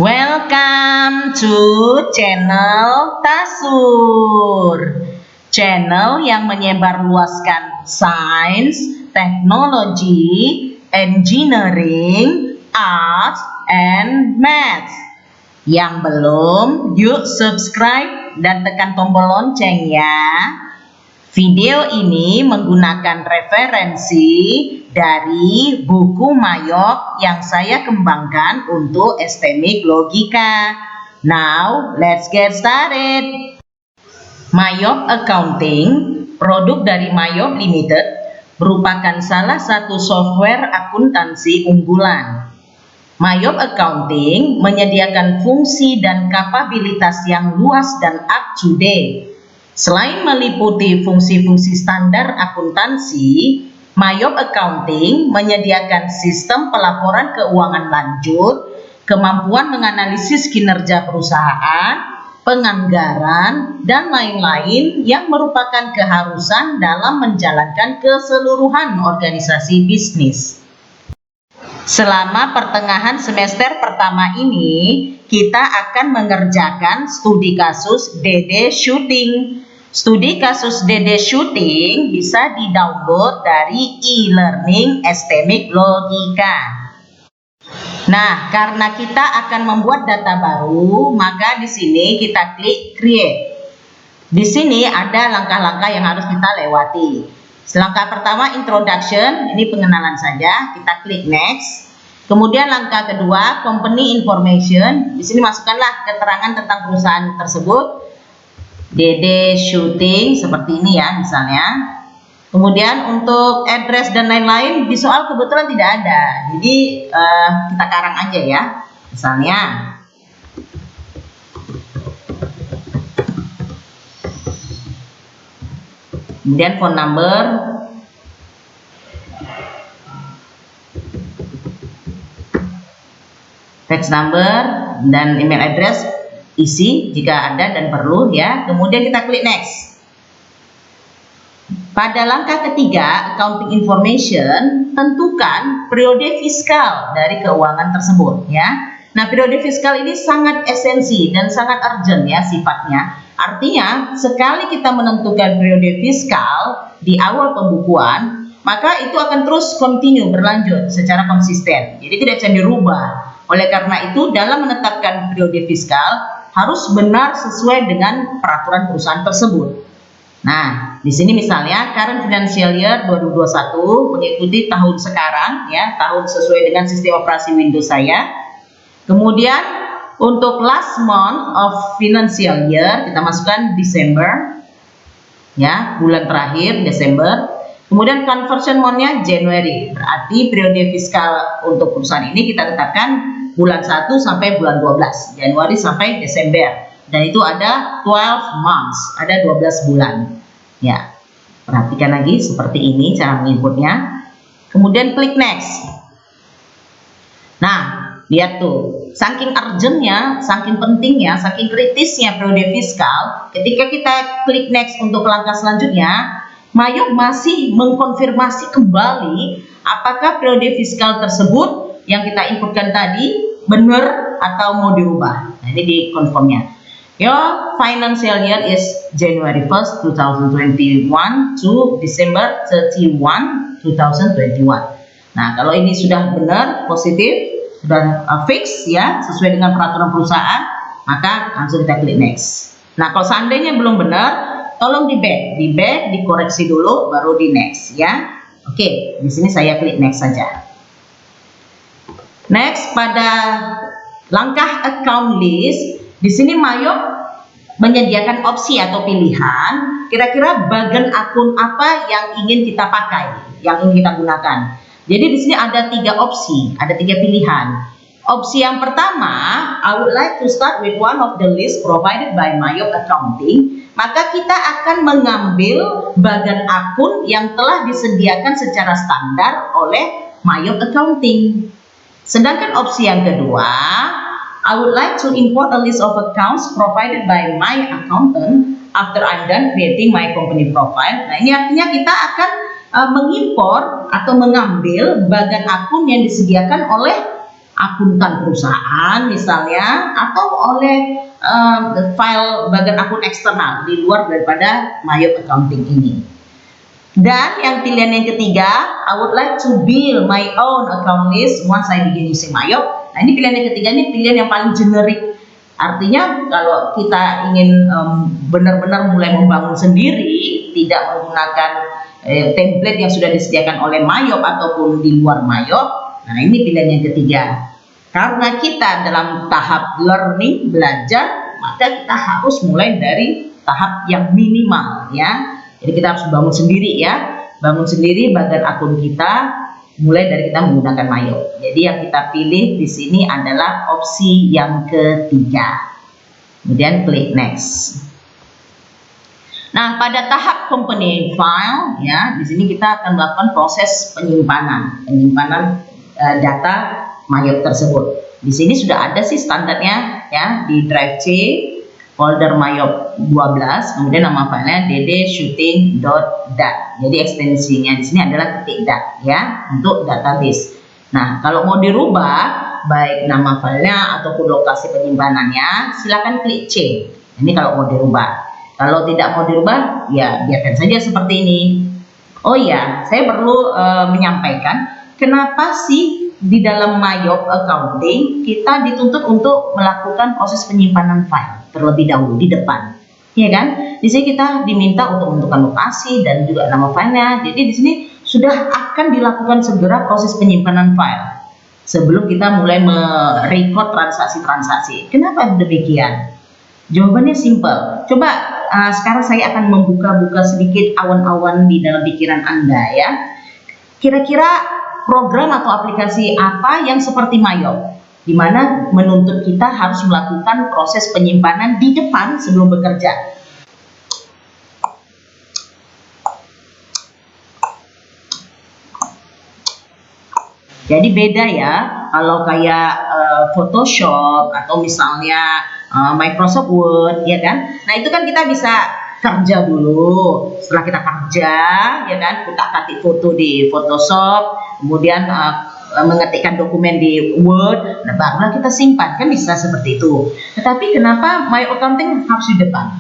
Welcome to channel Tasur, channel yang menyebarluaskan sains, teknologi, engineering, art, and math. Yang belum, yuk subscribe dan tekan tombol lonceng ya. Video ini menggunakan referensi dari buku Mayop yang saya kembangkan untuk STMIC Logika. Now, let's get started. Mayop Accounting, produk dari Mayop Limited, merupakan salah satu software akuntansi unggulan. Mayop Accounting menyediakan fungsi dan kapabilitas yang luas dan up to date. Selain meliputi fungsi-fungsi standar akuntansi, Mayop Accounting menyediakan sistem pelaporan keuangan lanjut, kemampuan menganalisis kinerja perusahaan, penganggaran, dan lain-lain yang merupakan keharusan dalam menjalankan keseluruhan organisasi bisnis. Selama pertengahan semester pertama ini, kita akan mengerjakan studi kasus DD Shooting. Studi kasus DD Shooting bisa di-download dari e-learning STMIC Logika. Nah, karena kita akan membuat data baru, maka di sini kita klik Create. Di sini ada langkah-langkah yang harus kita lewati. Langkah pertama Introduction, ini pengenalan saja, kita klik Next. Kemudian langkah kedua Company Information, di sini masukkanlah keterangan tentang perusahaan tersebut. DD Shooting seperti ini ya misalnya. Kemudian untuk address dan lain-lain di soal kebetulan tidak ada, jadi kita karang aja ya. Misalnya kemudian phone number, fax number, dan email address isi jika ada dan perlu ya. Kemudian kita klik Next. Pada langkah ketiga Accounting Information, tentukan periode fiskal dari keuangan tersebut ya. Nah, periode fiskal ini sangat esensi dan sangat urgent ya sifatnya. Artinya sekali kita menentukan periode fiskal di awal pembukuan, maka itu akan terus continue berlanjut secara konsisten. Jadi tidak bisa dirubah. Oleh karena itu dalam menetapkan periode fiskal harus benar sesuai dengan peraturan perusahaan tersebut. Nah, di sini misalnya current financial year 2021 mengikuti tahun sekarang ya, tahun sesuai dengan sistem operasi Windows saya. Kemudian untuk last month of financial year kita masukkan December ya, bulan terakhir Desember. Kemudian conversion month-nya January. Berarti periode fiskal untuk perusahaan ini kita tetapkan bulan 1 sampai bulan 12, Januari sampai Desember, dan itu ada 12 months, ada 12 bulan ya. Perhatikan lagi seperti ini cara menginputnya, kemudian klik Next. Nah, lihat tuh, saking urgentnya, saking pentingnya, saking kritisnya periode fiskal, ketika kita klik Next untuk langkah selanjutnya, Mayop masih mengkonfirmasi kembali apakah periode fiskal tersebut yang kita inputkan tadi benar atau mau dirubah. Nah, ini di confirmnya. Your financial year is January 1st, 2021 to December 31, 2021. Nah, kalau ini sudah benar, positif, sudah fix ya, sesuai dengan peraturan perusahaan, maka langsung kita klik Next. Nah, kalau seandainya belum benar, tolong di back, dikoreksi dulu, baru di Next ya. Oke, di sini saya klik Next saja. Next, pada langkah account list, di sini Mayop menyediakan opsi atau pilihan, kira-kira bagian akun apa yang ingin kita pakai, yang ingin kita gunakan. Jadi di sini ada 3 opsi, ada 3 pilihan. Opsi yang pertama, I would like to start with one of the list provided by Mayop Accounting. Maka kita akan mengambil bagian akun yang telah disediakan secara standar oleh Mayop Accounting. Sedangkan opsi yang kedua, I would like to import a list of accounts provided by my accountant after I'm done creating my company profile. Nah, ini artinya kita akan mengimpor atau mengambil bagian akun yang disediakan oleh akuntan perusahaan misalnya, atau oleh file bagian akun eksternal di luar daripada Mayop Accounting ini. Dan yang pilihan yang ketiga, I would like to build my own account list once I begin using Mayop. Nah, ini pilihan yang ketiga, ini pilihan yang paling generik. Artinya kalau kita ingin benar-benar mulai membangun sendiri, tidak menggunakan template yang sudah disediakan oleh Mayop ataupun di luar Mayop, nah ini pilihan yang ketiga. Karena kita dalam tahap learning, belajar, maka kita harus mulai dari tahap yang minimal ya. Jadi kita harus bangun sendiri ya, bangun sendiri bagian akun kita, mulai dari kita menggunakan Mayop. Jadi yang kita pilih di sini adalah opsi yang ketiga. Kemudian klik next. Nah, pada tahap company file ya, di sini kita akan melakukan proses penyimpanan data Mayop tersebut. Di sini sudah ada sih standarnya ya, di drive C folder Mayop 12, kemudian nama filenya ddshooting.dat. Jadi ekstensinya di sini adalah .dat ya, untuk database. Nah, kalau mau dirubah baik nama filenya ataupun lokasi penyimpanannya, silakan klik C. Ini kalau mau dirubah. Kalau tidak mau dirubah, ya biarkan saja seperti ini. Oh ya, saya perlu menyampaikan kenapa sih di dalam Mayop Accounting kita dituntut untuk melakukan proses penyimpanan file terlebih dahulu di depan, ya kan? Di sini kita diminta untuk menentukan lokasi dan juga nama filenya. Jadi di sini sudah akan dilakukan segera proses penyimpanan file sebelum kita mulai merecord transaksi-transaksi. Kenapa demikian? Jawabannya simple. Coba sekarang saya akan membuka-buka sedikit awan-awan di dalam pikiran Anda ya. Kira-kira program atau aplikasi apa yang seperti Mayop, di mana menuntut kita harus melakukan proses penyimpanan di depan sebelum bekerja? Jadi beda ya, kalau kayak Photoshop atau misalnya Microsoft Word, ya kan? Nah itu kan kita bisa kerja dulu. Setelah kita kerja, ya kan, kita ketik foto di Photoshop, kemudian mengetikkan dokumen di Word, nah barulah kita simpan, kan bisa seperti itu. Tetapi kenapa Mayop Accounting harus di depan?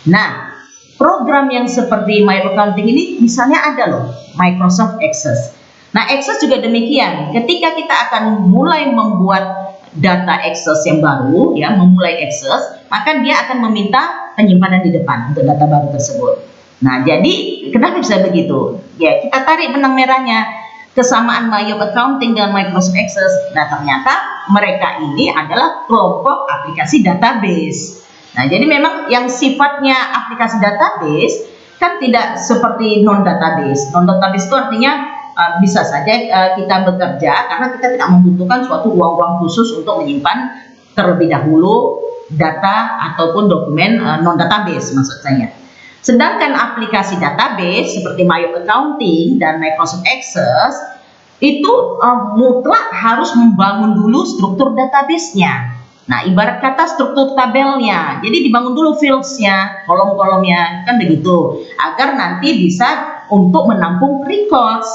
Nah, program yang seperti Mayop Accounting ini misalnya ada loh, Microsoft Access. Nah, Access juga demikian. Ketika kita akan mulai membuat data Access yang baru, ya, memulai Access, maka dia akan meminta penyimpanan di depan untuk data baru tersebut. Nah, jadi kenapa bisa begitu? Ya, kita tarik benang merahnya, kesamaan Mayop Accounting dengan Microsoft Access. Nah, ternyata mereka ini adalah kelompok aplikasi database. Nah, jadi memang yang sifatnya aplikasi database kan tidak seperti non-database. Non-database itu artinya bisa saja kita bekerja karena kita tidak membutuhkan suatu ruang-ruang khusus untuk menyimpan terlebih dahulu data ataupun dokumen non-database maksud saya. Sedangkan aplikasi database seperti Mayop Accounting dan Microsoft Access itu mutlak harus membangun dulu struktur database-nya. Nah, ibarat kata struktur tabelnya. Jadi dibangun dulu fields-nya, kolom-kolomnya, kan begitu. Agar nanti bisa untuk menampung records.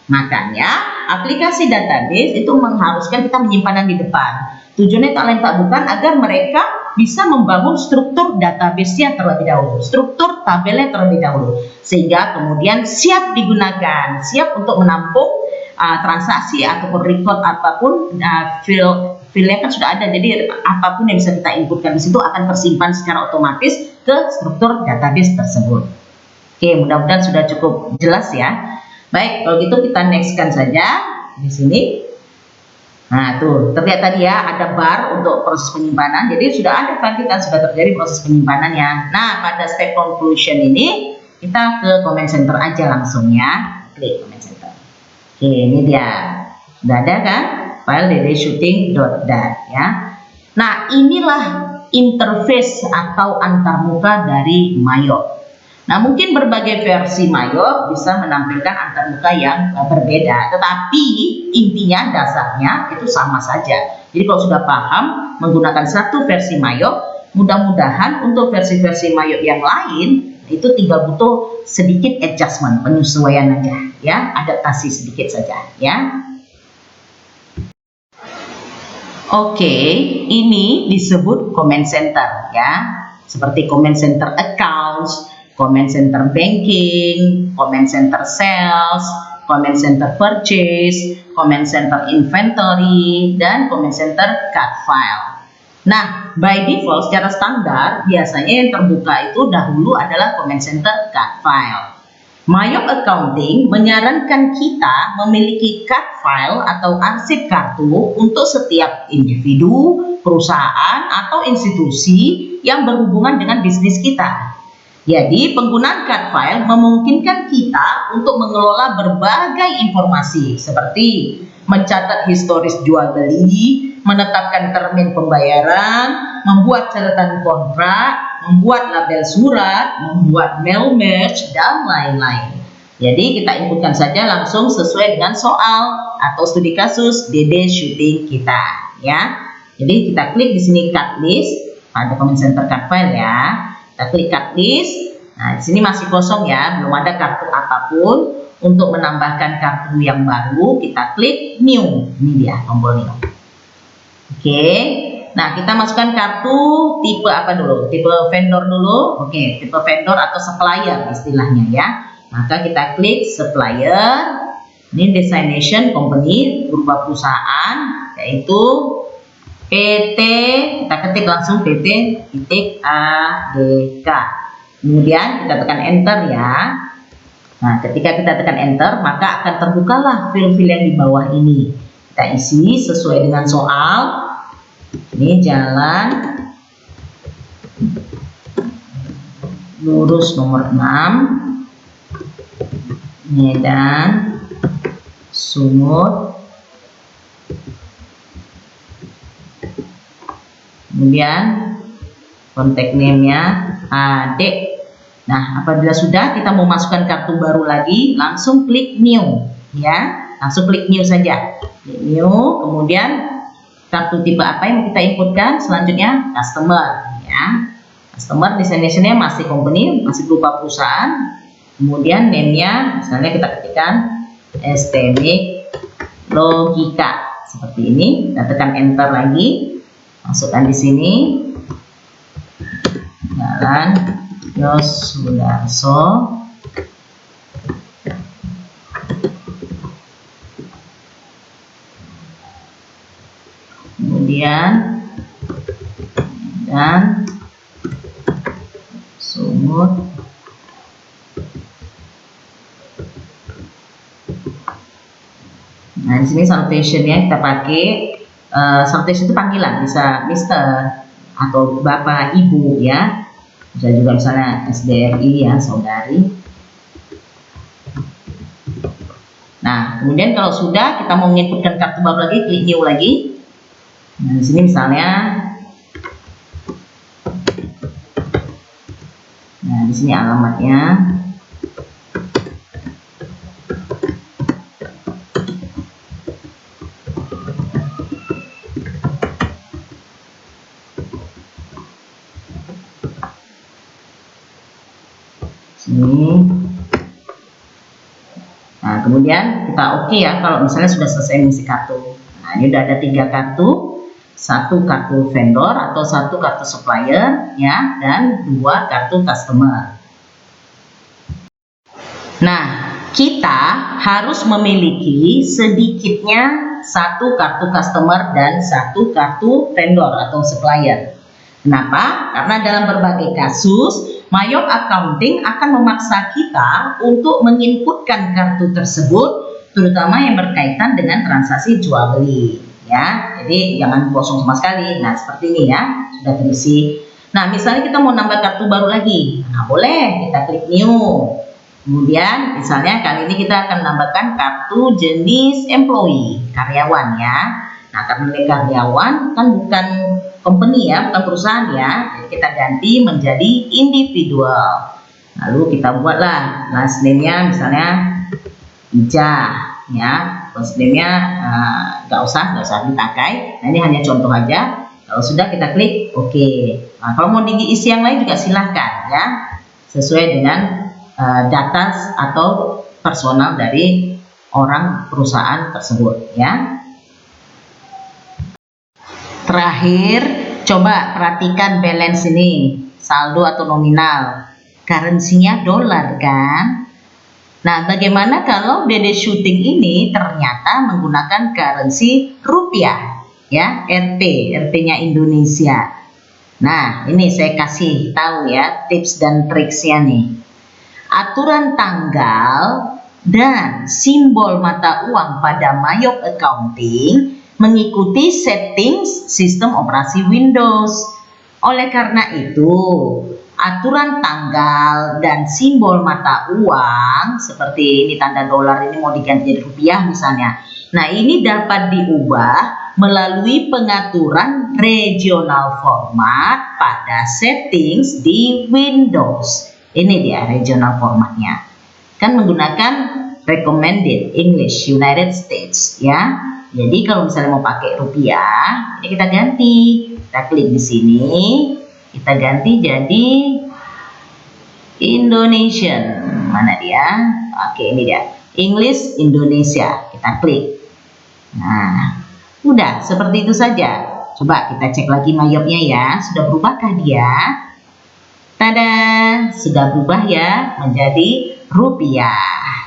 Makanya aplikasi database itu mengharuskan kita penyimpanan di depan. Tujuannya tak lain tak bukan agar mereka bisa membangun struktur database-nya terlebih dahulu, struktur tabelnya terlebih dahulu, sehingga kemudian siap digunakan, siap untuk menampung transaksi ataupun record apapun, file-nya kan sudah ada, jadi apapun yang bisa kita inputkan di situ akan tersimpan secara otomatis ke struktur database tersebut. Oke, mudah-mudahan sudah cukup jelas ya. Baik, kalau gitu kita nextkan saja di sini. Nah, tuh terlihat tadi ya ada bar untuk proses penyimpanan. Jadi sudah ada file kita, sudah terjadi proses penyimpanannya. Nah, pada step conclusion ini kita ke comment center aja langsung ya. Klik comment center. Oke, ini dia. Sudah ada kan file ddshooting.dat ya. Nah, inilah interface atau antarmuka dari Mayop. Nah, mungkin berbagai versi Mayop bisa menampilkan antarmuka yang berbeda, tetapi intinya dasarnya itu sama saja. Jadi kalau sudah paham menggunakan satu versi Mayop, mudah-mudahan untuk versi-versi Mayop yang lain itu tinggal butuh sedikit adjustment, penyesuaian aja ya, adaptasi sedikit saja ya. Oke, ini disebut comment center ya. Seperti comment center accounts, comment center banking, comment center sales, comment center purchase, comment center inventory, dan comment center card file. Nah, by default secara standar biasanya yang terbuka itu dahulu adalah comment center card file. Mayop Accounting menyarankan kita memiliki card file atau arsip kartu untuk setiap individu, perusahaan, atau institusi yang berhubungan dengan bisnis kita. Jadi, penggunaan card file memungkinkan kita untuk mengelola berbagai informasi seperti mencatat historis jual beli, menetapkan termin pembayaran, membuat catatan kontrak, membuat label surat, membuat mail merge, dan lain-lain. Jadi kita inputkan saja langsung sesuai dengan soal atau studi kasus DD shooting kita ya. Jadi kita klik di sini card list pada comment center card file ya. Kita klik card list. Nah, di sini masih kosong ya, belum ada kartu apapun. Untuk menambahkan kartu yang baru, kita klik new. Ini dia tombol new. Oke. Nah, kita masukkan kartu tipe apa dulu? Tipe vendor dulu. Oke, tipe vendor atau supplier istilahnya ya. Maka kita klik supplier. Ini destination company, berubah perusahaan, yaitu PT. Kita ketik langsung PT titik ADK. Kemudian kita tekan enter ya. Nah, ketika kita tekan enter, maka akan terbukalah fil-fil yang di bawah ini. Kita isi sesuai dengan soal. Ini jalan lurus nomor 6, Medan, Sumut. Kemudian kontak name-nya Adik. Nah, apabila sudah kita mau masukkan kartu baru lagi, langsung klik new ya. Langsung klik new saja. Klik new, kemudian kartu tipe apa yang kita inputkan? Selanjutnya customer ya. Customer destination-nya masih company, masih berupa perusahaan. Kemudian name-nya misalnya kita ketikkan STMik Logika seperti ini. Kita tekan enter lagi. Masukkan di sini Jalan Yos Sudarso, kemudian dan Sumut. Nah, di sini salutation-nya kita pakai salutation itu panggilan, bisa Mister atau Bapak, Ibu ya. Bisa juga misalnya SDRI ya, saudari. Nah, kemudian kalau sudah kita mau menginputkan kartu baru lagi, klik new lagi. Nah, di sini misalnya, nah di sini alamatnya. Sini. Nah, kemudian kita oke ya kalau misalnya sudah selesai mengisi kartu. Nah, ini udah ada 3 kartu, 1 kartu vendor atau 1 kartu supplier ya, dan 2 kartu customer. Nah, kita harus memiliki sedikitnya 1 kartu customer dan 1 kartu vendor atau supplier. Kenapa? Karena dalam berbagai kasus, Mayop Accounting akan memaksa kita untuk menginputkan kartu tersebut, terutama yang berkaitan dengan transaksi jual beli. Ya, jadi jangan kosong sama sekali. Nah, seperti ini ya, sudah terisi. Nah, misalnya kita mau nambah kartu baru lagi, nah boleh kita klik new. Kemudian, misalnya kali ini kita akan menambahkan kartu jenis employee, karyawan ya. Nah, karena ini karyawan kan bukan company ya, bukan perusahaan ya. Jadi kita ganti menjadi individual. Lalu kita buatlah last name-nya misalnya Ija ya. First name-nya nggak usah dipakai. Nah, ini hanya contoh aja. Kalau sudah kita klik oke. Nah, kalau mau diisi yang lain juga silahkan ya. Sesuai dengan data atau personal dari orang perusahaan tersebut ya. Terakhir, coba perhatikan balance ini, saldo atau nominal. Currency-nya dolar kan? Nah, bagaimana kalau BD Shooting ini ternyata menggunakan currency rupiah, ya, RP-nya Indonesia. Nah, ini saya kasih tahu ya tips dan triksnya nih. Aturan tanggal dan simbol mata uang pada Mayop Accounting mengikuti settings sistem operasi Windows. Oleh karena itu, aturan tanggal dan simbol mata uang seperti ini, tanda dolar ini mau diganti jadi rupiah misalnya. Nah, ini dapat diubah melalui pengaturan regional format pada settings di Windows. Ini dia regional formatnya. Kan menggunakan recommended English United States ya. Jadi kalau misalnya mau pakai rupiah, ini kita ganti. Kita klik di sini, kita ganti jadi Indonesian. Mana dia? Oke, ini dia. English Indonesia. Kita klik. Nah, udah seperti itu saja. Coba kita cek lagi Mayopnya ya. Sudah berubahkah dia? Tada, sudah berubah ya menjadi rupiah.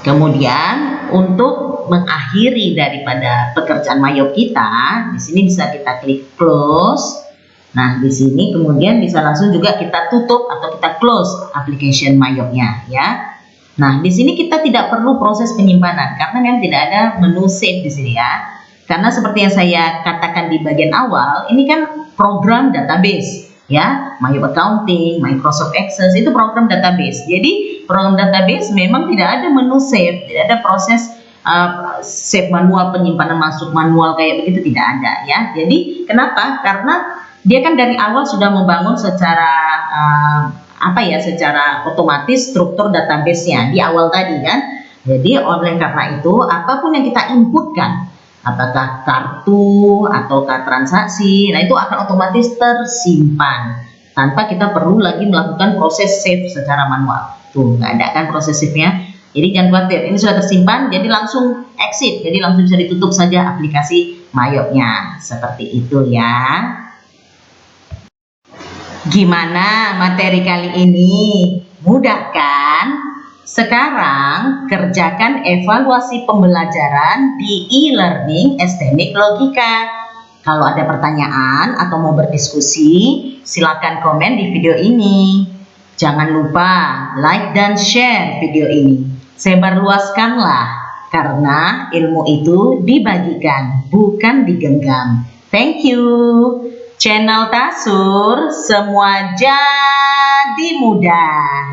Kemudian untuk mengakhiri daripada pekerjaan Mayop kita, di sini bisa kita klik close. Nah, di sini kemudian bisa langsung juga kita tutup atau kita close application Mayopnya ya. Nah, di sini kita tidak perlu proses penyimpanan karena memang tidak ada menu save di sini ya. Karena seperti yang saya katakan di bagian awal, ini kan program database ya, Mayop Accounting, Microsoft Access itu program database. Jadi program database memang tidak ada menu save, tidak ada proses save manual, penyimpanan masuk manual kayak begitu, tidak ada ya. Jadi kenapa? Karena dia kan dari awal sudah membangun secara secara otomatis struktur database-nya di awal tadi kan. Jadi oleh karena itu apapun yang kita inputkan, apakah kartu ataukah transaksi, nah itu akan otomatis tersimpan tanpa kita perlu lagi melakukan proses save secara manual. Tuh, nggak ada kan proses save-nya. Jadi jangan khawatir, ini sudah tersimpan, jadi langsung exit, jadi langsung bisa ditutup saja aplikasi Mayopnya. Seperti itu ya. Gimana materi kali ini? Mudah kan? Sekarang kerjakan evaluasi pembelajaran di e-learning STMIC Logika. Kalau ada pertanyaan atau mau berdiskusi, silakan komen di video ini. Jangan lupa like dan share video ini. Sebarluaskanlah, karena ilmu itu dibagikan, bukan digenggam. Thank you. Channel Tasur, semua jadi mudah.